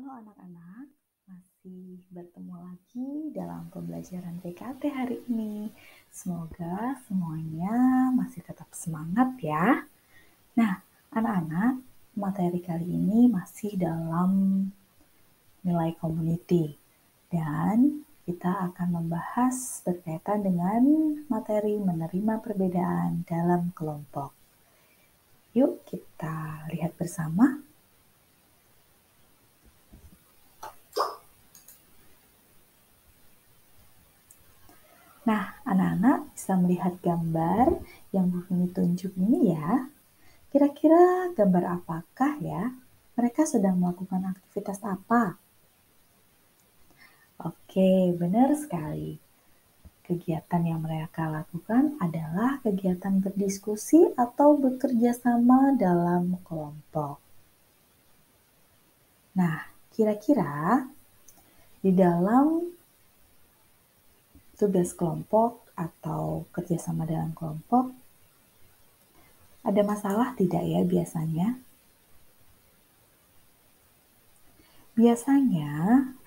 Halo anak-anak, masih bertemu lagi dalam pembelajaran PKT hari ini. Semoga semuanya masih tetap semangat ya. Nah, anak-anak, materi kali ini masih dalam nilai community. Dan kita akan membahas berkaitan dengan materi menerima perbedaan dalam kelompok. Yuk kita lihat bersama. Nah, anak-anak bisa melihat gambar yang Bu Fini tunjuk ini ya. Kira-kira gambar apakah ya? Mereka sedang melakukan aktivitas apa? Oke, benar sekali. Kegiatan yang mereka lakukan adalah kegiatan berdiskusi atau bekerja sama dalam kelompok. Nah, kira-kira di dalam tugas kelompok atau kerjasama dalam kelompok, ada masalah tidak ya biasanya? Biasanya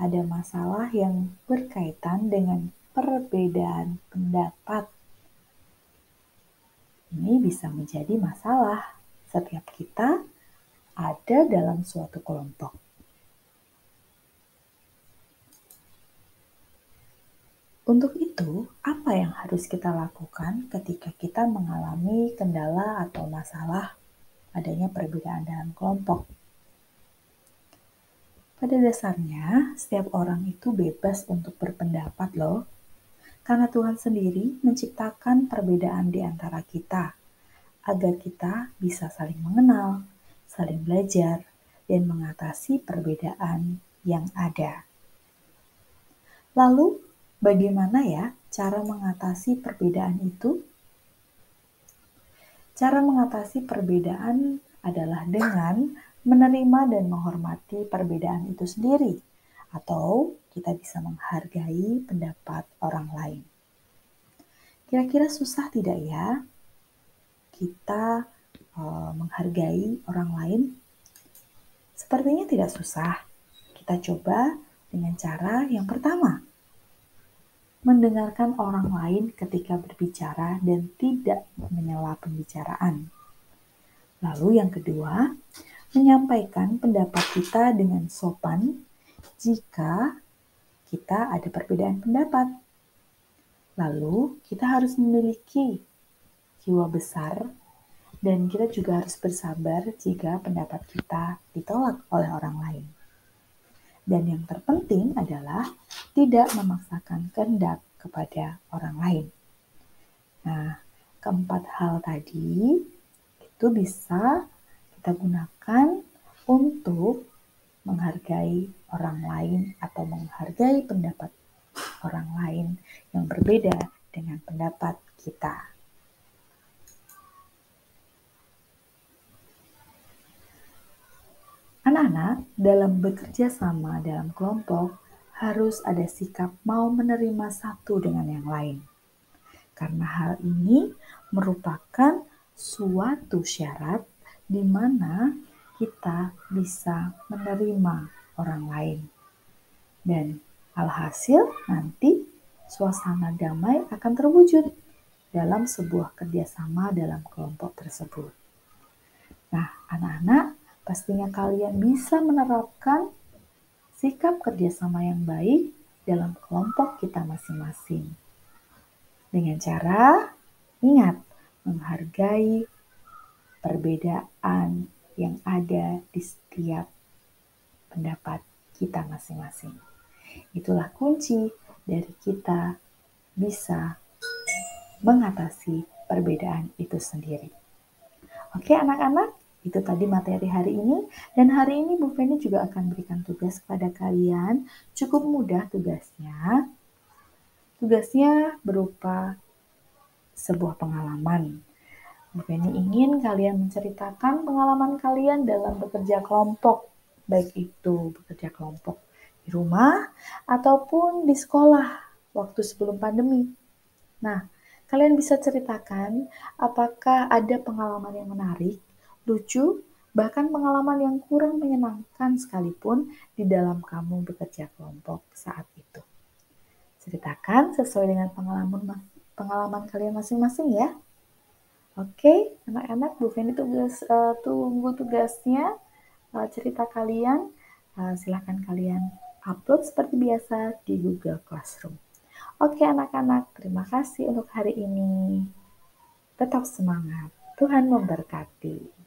ada masalah yang berkaitan dengan perbedaan pendapat. Ini bisa menjadi masalah setiap kita ada dalam suatu kelompok. Untuk itu, apa yang harus kita lakukan ketika kita mengalami kendala atau masalah adanya perbedaan dalam kelompok? Pada dasarnya, setiap orang itu bebas untuk berpendapat loh. Karena Tuhan sendiri menciptakan perbedaan di antara kita, agar kita bisa saling mengenal, saling belajar, dan mengatasi perbedaan yang ada. Lalu, bagaimana ya cara mengatasi perbedaan itu? Cara mengatasi perbedaan adalah dengan menerima dan menghormati perbedaan itu sendiri, atau kita bisa menghargai pendapat orang lain. Kira-kira susah tidak ya kita menghargai orang lain? Sepertinya tidak susah. Kita coba dengan cara yang pertama, mendengarkan orang lain ketika berbicara dan tidak menyela pembicaraan. Lalu yang kedua, menyampaikan pendapat kita dengan sopan jika kita ada perbedaan pendapat. Lalu kita harus memiliki jiwa besar dan kita juga harus bersabar jika pendapat kita ditolak oleh orang lain. Dan yang terpenting adalah tidak memaksakan kehendak kepada orang lain. Nah, keempat hal tadi itu bisa kita gunakan untuk menghargai orang lain atau menghargai pendapat orang lain yang berbeda dengan pendapat kita. Anak-anak dalam bekerja sama dalam kelompok harus ada sikap mau menerima satu dengan yang lain. Karena hal ini merupakan suatu syarat di mana kita bisa menerima orang lain. Dan alhasil nanti suasana damai akan terwujud dalam sebuah kerjasama dalam kelompok tersebut. Nah, anak-anak, pastinya kalian bisa menerapkan sikap kerjasama yang baik dalam kelompok kita masing-masing. Dengan cara ingat menghargai perbedaan yang ada di setiap pendapat kita masing-masing. Itulah kunci dari kita bisa mengatasi perbedaan itu sendiri. Oke anak-anak, itu tadi materi hari ini. Dan hari ini Bu Feni juga akan berikan tugas kepada kalian. Cukup mudah tugasnya. Tugasnya berupa sebuah pengalaman. Bu Feni ingin kalian menceritakan pengalaman kalian dalam bekerja kelompok. Baik itu bekerja kelompok di rumah ataupun di sekolah waktu sebelum pandemi. Nah, kalian bisa ceritakan apakah ada pengalaman yang menarik, lucu, bahkan pengalaman yang kurang menyenangkan sekalipun di dalam kamu bekerja kelompok saat itu. Ceritakan sesuai dengan pengalaman kalian masing-masing ya. Oke, anak-anak, Bu Feni tunggu tugasnya, cerita kalian. Silahkan kalian upload seperti biasa di Google Classroom. Oke anak-anak, terima kasih untuk hari ini. Tetap semangat. Tuhan memberkati.